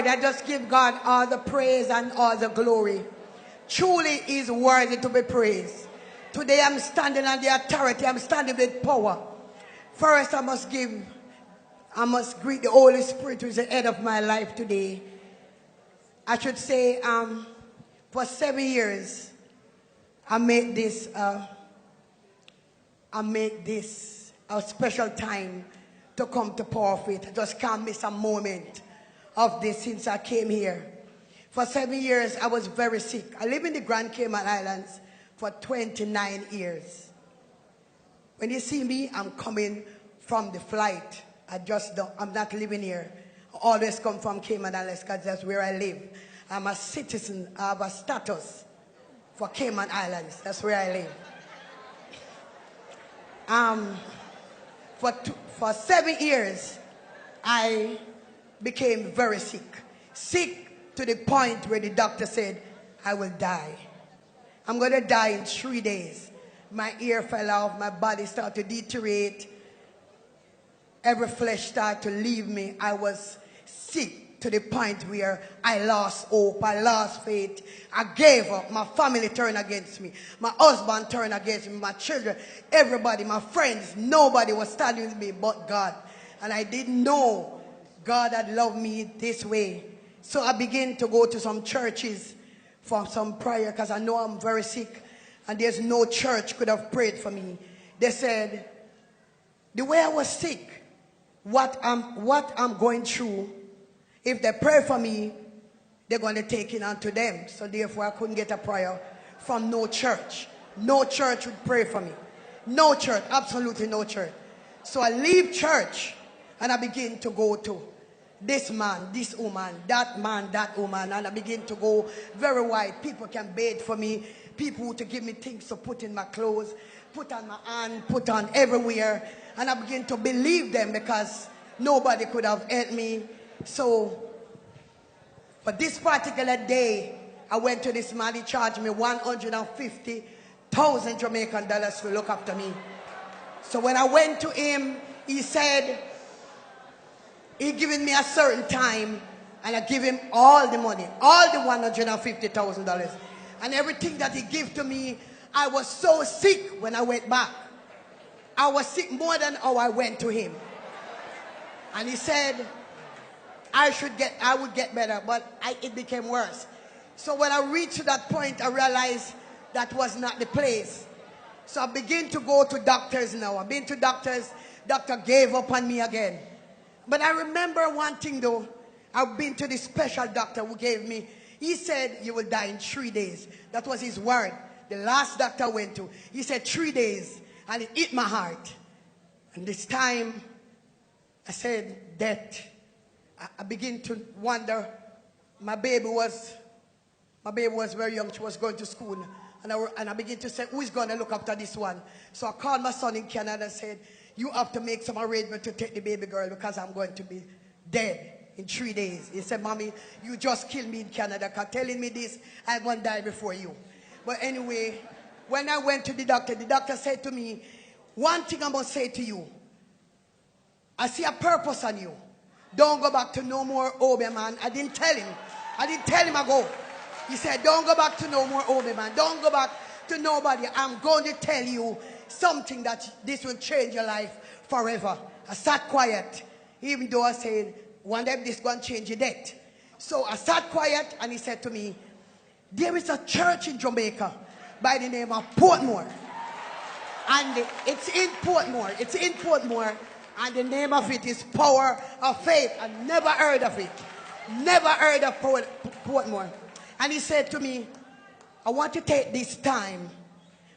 Lord, I just give God all the praise and all the glory. Truly He is worthy to be praised. Today I'm standing on the authority. I'm standing with power. First I must greet the Holy Spirit, who is the head of my life today. I should say, for 7 years, I made this a special time to come to Power of Faith. I just can't miss a moment of this since I came here. For 7 years, I was very sick. I live in the Grand Cayman Islands for 29 years. When you see me, I'm coming from the flight. I'm not living here. I always come from Cayman Islands because that's where I live. I'm a citizen. I have a status for Cayman Islands. That's where I live. For 7 years, I became very sick. Sick to the point where the doctor said, I will die. I'm going to die in 3 days. My ear fell off. My body started to deteriorate. Every flesh started to leave me. I was sick to the point where I lost hope. I lost faith. I gave up. My family turned against me. My husband turned against me. My children, everybody, my friends, nobody was standing with me but God. And I didn't know God had loved me this way. So I began to go to some churches for some prayer because I know I'm very sick. And there's no church could have prayed for me. They said, the way I was sick, what I'm going through, if they pray for me, they're going to take it onto them. So therefore, I couldn't get a prayer from no church. No church would pray for me. No church, absolutely no church. So I leave church and I begin to go to this man, this woman, that man, that woman. And I begin to go very wide. People can beg for me. People to give me things to put in my clothes, put on my hand, put on everywhere. And I begin to believe them because nobody could have helped me. So, for this particular day, I went to this man. He charged me 150,000 Jamaican dollars to look after me. So when I went to him, he said, he given me a certain time, and I give him all the money, all the $150,000. And everything that he gave to me, I was so sick when I went back. I was sick more than how I went to him. And he said, I would get better, but it became worse. So when I reached to that point, I realized that was not the place. So I began to go to doctors now. I've been to doctors. Doctor gave up on me again. But I remember one thing though. I've been to the special doctor who gave me. He said, you will die in 3 days. That was his word. The last doctor I went to, he said 3 days. And it hit my heart. And this time, I said, death. I begin to wonder. My baby was very young. She was going to school. And I begin to say, who is going to look after this one? So I called my son in Canada and said, you have to make some arrangement to take the baby girl because I'm going to be dead in 3 days. He said, Mommy, you just killed me in Canada because telling me this, I'm going to die before you. But anyway, when I went to the doctor said to me, one thing I must say to you, I see a purpose on you. Don't go back to no more Obi, man. I didn't tell him I go. He said, don't go back to no more Obi, man. Don't go back to nobody. I'm going to tell you something that this will change your life forever. I sat quiet, even though I said, one day this is going to change your death. So I sat quiet and he said to me, there is a church in Jamaica by the name of Portmore. And it's in Portmore. It's in Portmore. And the name of it is Power of Faith. I never heard of it. Never heard of Portmore. And he said to me, I want to take this time.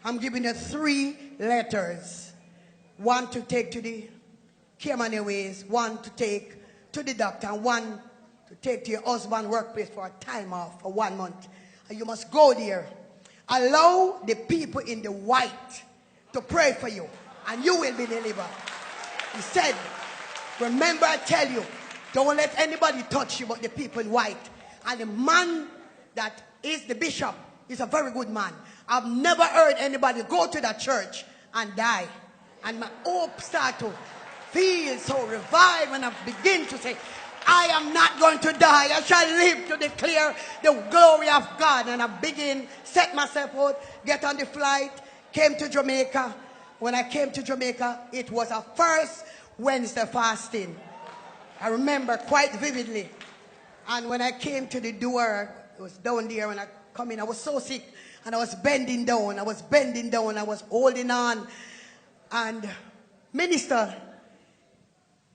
I'm giving you 3 letters. One to take to the Cayman Airways, one to take to the doctor, and one to take to your husband's workplace for a time off for 1 month. And you must go there. Allow the people in the white to pray for you, and you will be delivered. He said, remember I tell you, don't let anybody touch you but the people in white. And the man that is the bishop is a very good man. I've never heard anybody go to that church and die. And my hope started to feel so revived when I begin to say, I am not going to die. I shall live to declare the glory of God. And I begin, set myself out, get on the flight, came to Jamaica. When I came to Jamaica, it was a first Wednesday fasting. I remember quite vividly. And when I came to the door, it was down there when I come in, I was so sick. And I was bending down, I was holding on. And Minister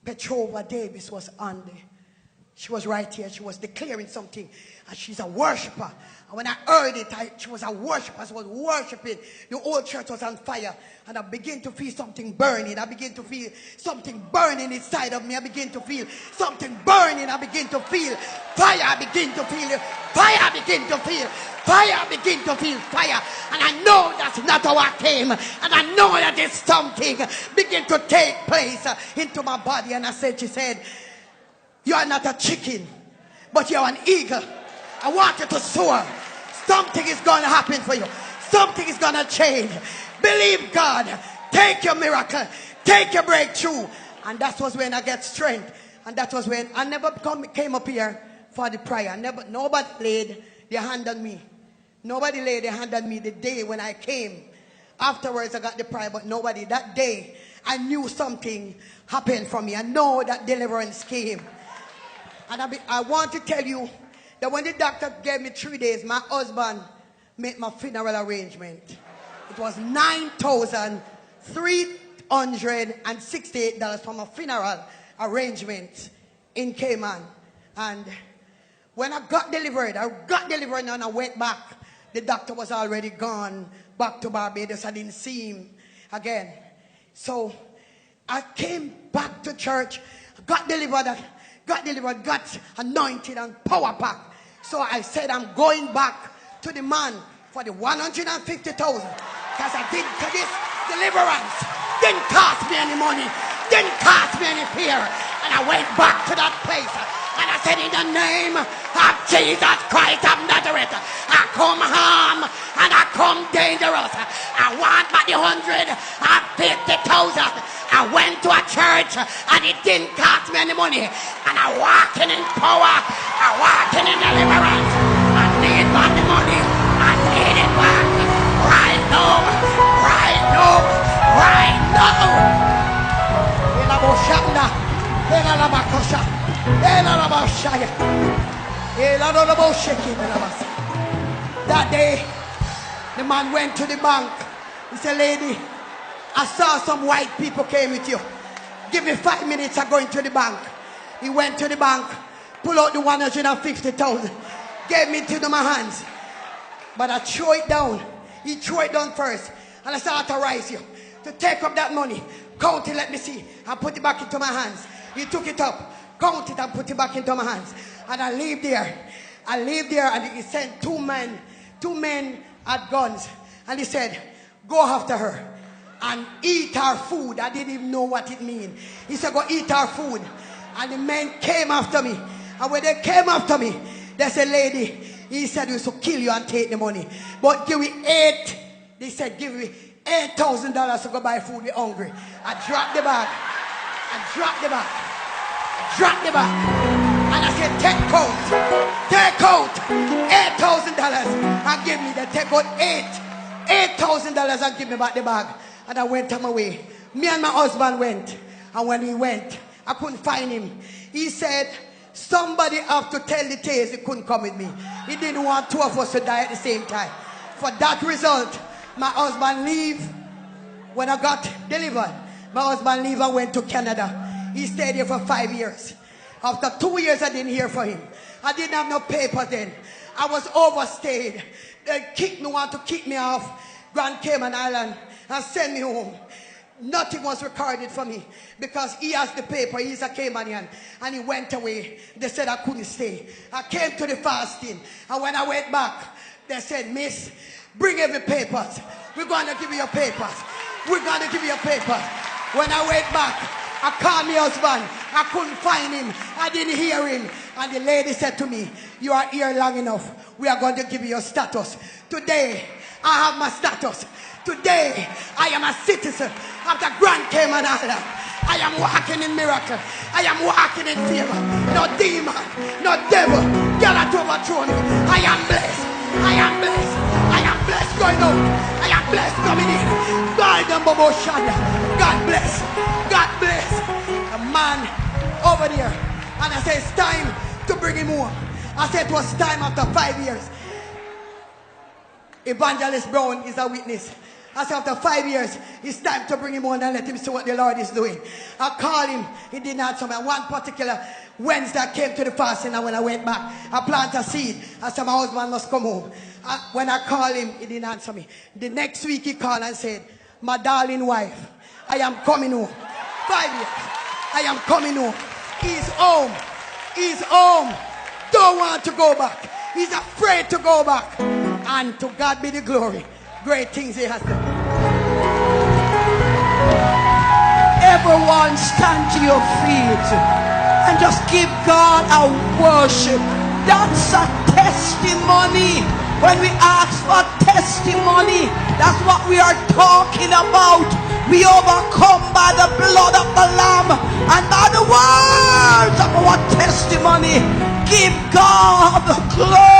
Petrova Davis was on there. She was right here. She was declaring something. And she's a worshiper. And when I heard it, she was a worshiper. She was worshiping. The whole church was on fire. And I began to feel something burning. I began to feel something burning inside of me. I began to feel something burning. I began to feel fire. I began to feel fire. I began to feel fire. I began to feel fire. And I know that's not how I came. And I know that it's something began to take place into my body. And she said, you are not a chicken, but you're an eagle. I want you to soar. Something is going to happen for you. Something is going to change. Believe God. Take your miracle. Take your breakthrough. And that was when I get strength. And that was when I never came up here for the prayer. Nobody laid their hand on me. Nobody laid their hand on me the day when I came. Afterwards, I got the prayer, but nobody. That day, I knew something happened for me. I know that deliverance came. And I want to tell you that when the doctor gave me 3 days, my husband made my funeral arrangement. It was $9,368 for my funeral arrangement in Cayman. And when I got delivered and I went back. The doctor was already gone back to Barbados. I didn't see him again. So I came back to church, got delivered, got anointed and power packed. So I said, I'm going back to the man for the 150,000. Because I did to this deliverance. Didn't cost me any money. Didn't cost me any fear. And I went back to that place. And I said, in the name of Jesus Christ of Nazareth, I come harm and I come dangerous. I want back the 150,000. I went to a church and it didn't cost me any money. And I walking in power. I walking in deliverance. I need back the money. I need it back. Right now. Right now. Right now. That day, the man went to the bank. He said, lady, I saw some white people came with you. Give me 5 minutes, I'm going to the bank. He went to the bank, pulled out the 150,000, gave me to my hands. But I threw it down. He threw it down first. And I said, I authorize you to take up that money. Count it, let me see. And put it back into my hands. He took it up, count it and put it back into my hands. And I leave there. And he sent two men had guns. And he said, go after her and eat her food. I didn't even know what it means. He said, go eat her food. And the men came after me. And when they came after me, they said, lady, he said, we should kill you and take the money. But give me they said, give me $8,000 to go buy food. We're hungry. I dropped the bag. And I said, take out $8,000 and give me the take out $8,000 and give me back the bag. And I went on my way. Me and my husband went. And when we went, I couldn't find him. He said, somebody have to tell the tales. He couldn't come with me. He didn't want two of us to die at the same time. For that result, my husband leave. When I got delivered, my husband leave and went to Canada. He stayed here for 5 years. After 2 years, I didn't hear from him. I didn't have no papers then. I was overstayed. They wanted to kick me off Grand Cayman Island and send me home. Nothing was recorded for me because he has the paper. He's a Caymanian. And he went away. They said I couldn't stay. I came to the fasting. And when I went back, they said, miss, bring every papers. We're going to give you your papers. We're going to give you your papers. When I went back, I called my husband. I couldn't find him. I didn't hear him. And the lady said to me, you are here long enough. We are going to give you your status. Today, I have my status. Today, I am a citizen of the Grand Cayman Island. I am walking in miracle. I am walking in favor. No demon, no devil cannot overthrow me. I am blessed. I am blessed. I am blessed going out. I am blessed coming in. God bless. God bless. A man over there. And I said, it's time to bring him home. I said it was time after 5 years. Evangelist Brown is a witness. I said after 5 years, it's time to bring him on and let him see what the Lord is doing. I called him, he didn't answer me. One particular Wednesday I came to the fasting, and when I went back, I planted a seed. I said my husband must come home. When I called him, he didn't answer me. The next week he called and said, my darling wife, I am coming home. 5 years, I am coming home. He's home. He's home. Don't want to go back. He's afraid to go back. And to God be the glory. Great things he has done. Everyone stand to your feet and just give God a worship. That's a testimony. When we ask for testimony, that's what we are talking about. We overcome by the blood of the Lamb and by the words of our testimony. Give God the glory.